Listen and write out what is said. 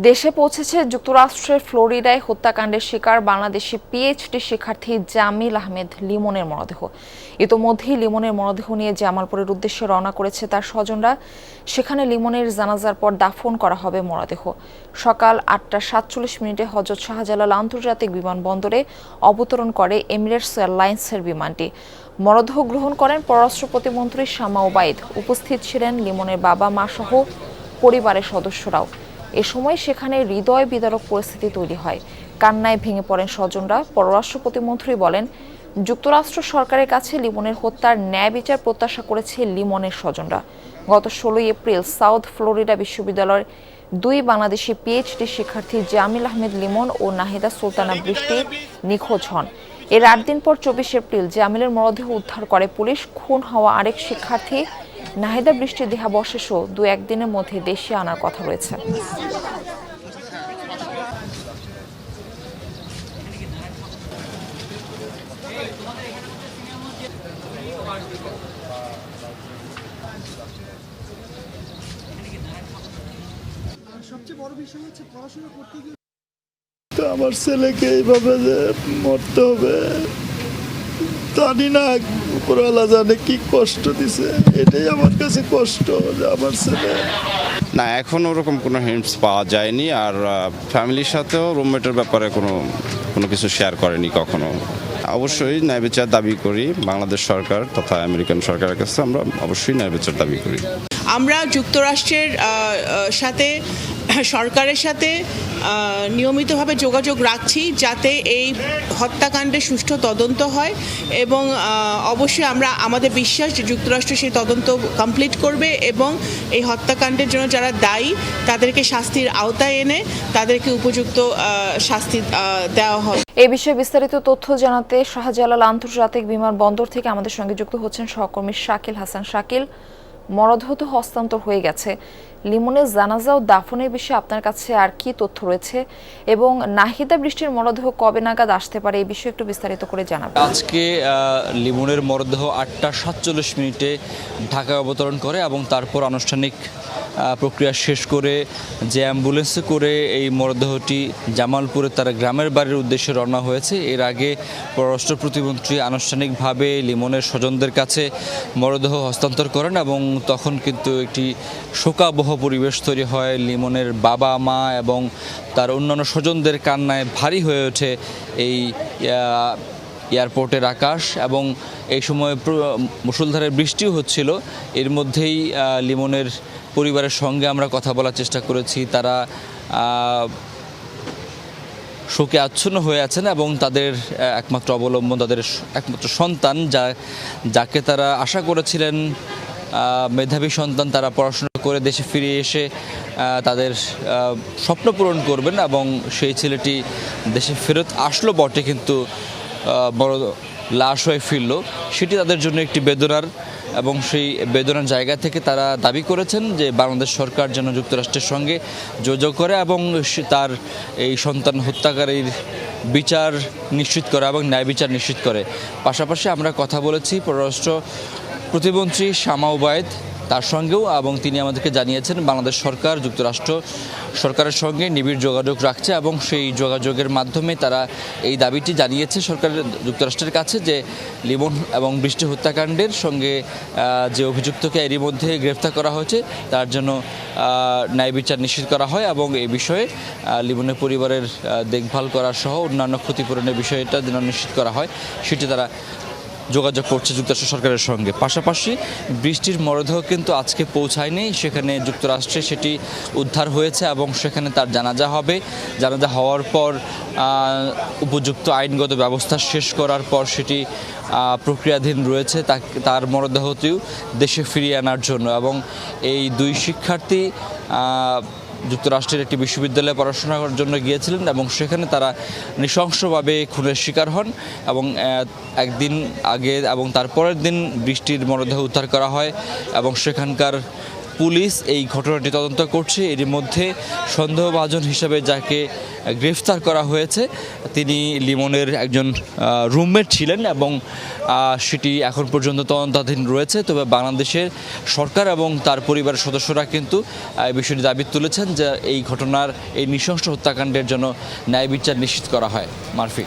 দেশে পৌঁছেছে যুক্তরাষ্ট্রের ফ্লোরিডায় হত্যাকাণ্ডের শিকার বাংলাদেশি পিএইচডি শিক্ষার্থী জামিল আহমেদ লিমনের মরদেহ। ইতোমধ্যেই লিমনের মরদেহ নিয়ে জামালপুরের উদ্দেশ্যে রওনা করেছে তার স্বজনরা। সেখানে লিমনের জানাজার পর দাফন করা হবে মরদেহ। সকাল ৮টা ৪৭ হযরত শাহজালাল আন্তর্জাতিক বিমানবন্দরে অবতরণ করে এমিরেটস এয়ারলাইন্সের বিমানটি। মরদেহ গ্রহণ করেন পররাষ্ট্র প্রতিমন্ত্রী শামা ওবায়দ। উপস্থিত ছিলেন লিমনের বাবা মা সহ পরিবারের সদস্যরাও। এ সময় সেখানে হৃদয় বিদারক পরিস্থিতি তৈরি হয়। কান্নায় ভেঙে পড়েন স্বজনরা। পররাষ্ট্র প্রতিমন্ত্রী বলেন, যুক্তরাষ্ট্র সরকারের কাছে লিমনের হত্যার ন্যায় বিচার প্রত্যাশা করেছে লিমনের স্বজনরা। গত ১৬ এপ্রিল সাউথ ফ্লোরিডা বিশ্ববিদ্যালয়ের দুই বাংলাদেশি পিএইচডি শিক্ষার্থী জামিল আহমেদ লিমন ও নাহিদা সুলতানা বৃষ্টি নিখোঁজ হন। এর ৮ দিন পর ২৪ এপ্রিল জামিলের মরদেহ উদ্ধার করে পুলিশ। খুন হওয়া আরেক শিক্ষার্থী নাহিদা বৃষ্টির দেহাবশেষও ২-১ দিনের মধ্যে দেশে আনার কথা রয়েছে। সবচেয়ে বড় বিষয় হচ্ছে পড়াশোনা করতে গিয়ে আমার ছেলেকে এইভাবে যে মরতে হবে জানি না, উপরওয়ালা জানে কি কষ্ট দিছে। এটাই আমার কাছে কষ্ট যে আমার ছেলে। না, এখন ওরকম কোনো হিন্টস পাওয়া যায়নি। আর ফ্যামিলির সাথেও রুমমেটের ব্যাপারে কোনো কিছু শেয়ার করেনি কখনো। অবশ্যই ন্যায় বিচার দাবি করি বাংলাদেশ সরকার তথা আমেরিকান সরকারের কাছে। আমরা অবশ্যই ন্যায় বিচার দাবি করি। আমরা যুক্তরাষ্ট্রের সাথে সরকারের সাথে নিয়মিতভাবে যোগাযোগ রাখছি যাতে এই হত্যাকাণ্ডের সুষ্ঠু তদন্ত হয় এবং অবশ্যই আমাদের বিশ্বাস যে যুক্তরাষ্ট্র সেই তদন্ত কমপ্লিট করবে এবং এই হত্যাকাণ্ডের জন্য যারা দায়ী তাদেরকে শাস্তির আওতায় এনে তাদেরকে উপযুক্ত শাস্তি দেওয়া হবে। এই বিষয়ে বিস্তারিত তথ্য জানাতে শাহজালাল আন্তর্জাতিক বিমানবন্দর থেকে আমাদের সঙ্গে যুক্ত হচ্ছেন সহকর্মী শাকিল হাসান। শাকিল, মরদেহ তো হস্তান্তর হয়ে গেছে, লিমনের জানাজা ও দাফনের বিষয়ে আপনার কাছে আর কি তথ্য রয়েছে এবং নাহিদা বৃষ্টির মরদেহ কবে নাগাদ আসতে পারে এই বিষয়ে একটু বিস্তারিত করে জানাবেন। আজকে লিমনের মরদেহ ৮টা ৪৭ ঢাকায় অবতরণ করে এবং তারপর আনুষ্ঠানিক প্রক্রিয়া শেষ করে যে অ্যাম্বুলেন্সে করে এই মরদেহটি জামালপুরে তার গ্রামের বাড়ির উদ্দেশ্যে রওনা হয়েছে। এর আগে পররাষ্ট্র প্রতিমন্ত্রী আনুষ্ঠানিকভাবে লিমনের স্বজনদের কাছে মরদেহ হস্তান্তর করেন এবং তখন কিন্তু একটি শোকাবহ পরিবেশ তৈরি হয়। লিমনের বাবা মা এবং তার অন্যান্য স্বজনদের কান্নায় ভারী হয়ে ওঠে এই এয়ারপোর্টের আকাশ এবং এই সময় মুষলধারে বৃষ্টিও হচ্ছিল। এর মধ্যেই লিমনের পরিবারের সঙ্গে আমরা কথা বলার চেষ্টা করেছি। তারা শোকে আচ্ছন্ন হয়ে আছেন এবং তাদের একমাত্র অবলম্বন, তাদের একমাত্র সন্তান যাকে তারা আশা করেছিলেন মেধাবী সন্তান, তারা পড়াশোনা করে দেশে ফিরে এসে তাদের স্বপ্ন পূরণ করবেন এবং সেই ছেলেটি দেশে ফেরত আসলো বটে, কিন্তু বড় লাশ হয়ে ফিরল। সেটি তাদের জন্য একটি বেদনার এবং সেই বেদনার জায়গা থেকে তারা দাবি করেছেন যে বাংলাদেশ সরকার যেন যুক্তরাষ্ট্রের সঙ্গে যোগাযোগ করে এবং তার এই সন্তান হত্যাকারীর বিচার নিশ্চিত করে এবং ন্যায় বিচার নিশ্চিত করে। পাশাপাশি আমরা কথা বলেছি পররাষ্ট্র প্রতিমন্ত্রী শামা ওবায়দ তার সঙ্গেও এবং তিনি আমাদেরকে জানিয়েছেন বাংলাদেশ সরকার যুক্তরাষ্ট্র সরকারের সঙ্গে নিবিড় যোগাযোগ রাখছে এবং সেই যোগাযোগের মাধ্যমে তারা এই দাবিটি জানিয়েছে সরকারের যুক্তরাষ্ট্রের কাছে যে লিমন এবং বৃষ্টি হত্যাকাণ্ডের সঙ্গে যে অভিযুক্তকে এরই মধ্যে গ্রেফতার করা হয়েছে তার জন্য ন্যায় বিচার নিশ্চিত করা হয় এবং এই বিষয়ে লিমনের পরিবারের দেখভাল করা সহ অন্যান্য ক্ষতিপূরণের বিষয়টা যেন নিশ্চিত করা হয় সেটি তারা যোগাযোগ করছে যুক্তরাষ্ট্র সরকারের সঙ্গে। পাশাপাশি বৃষ্টির মরদেহ কিন্তু আজকে পৌঁছায়নি, সেখানে যুক্তরাষ্ট্রে সেটি উদ্ধার হয়েছে এবং সেখানে তার জানাজা হবে। জানাজা হওয়ার পর উপযুক্ত আইনগত ব্যবস্থা শেষ করার পর সেটি প্রক্রিয়াধীন রয়েছে তার মরদেহটিও দেশে ফিরিয়ে আনার জন্য। এবং এই দুই শিক্ষার্থী যুক্তরাষ্ট্রের একটি বিশ্ববিদ্যালয়ে পড়াশোনা করার জন্য গিয়েছিলেন এবং সেখানে তারা নৃশংসভাবে খুনের শিকার হন এবং একদিন আগে এবং তারপরের দিন বৃষ্টির মরদেহ উদ্ধার করা হয় এবং সেখানকার পুলিশ এই ঘটনাটি তদন্ত করছে। এর মধ্যে সন্দেহভাজন হিসেবে যাকে গ্রেফতার করা হয়েছে। তিনি লিমনের একজন রুমমেট ছিলেন এবং সেটি এখন পর্যন্ত তদন্তাধীন রয়েছে। তবে বাংলাদেশের সরকার এবং তার পরিবারের সদস্যরা কিন্তু এই বিষয়টি দাবি তুলেছেন যে এই ঘটনার এই নৃশংস হত্যাকাণ্ডের জন্য ন্যায় বিচার নিশ্চিত করা হয়। মারফি।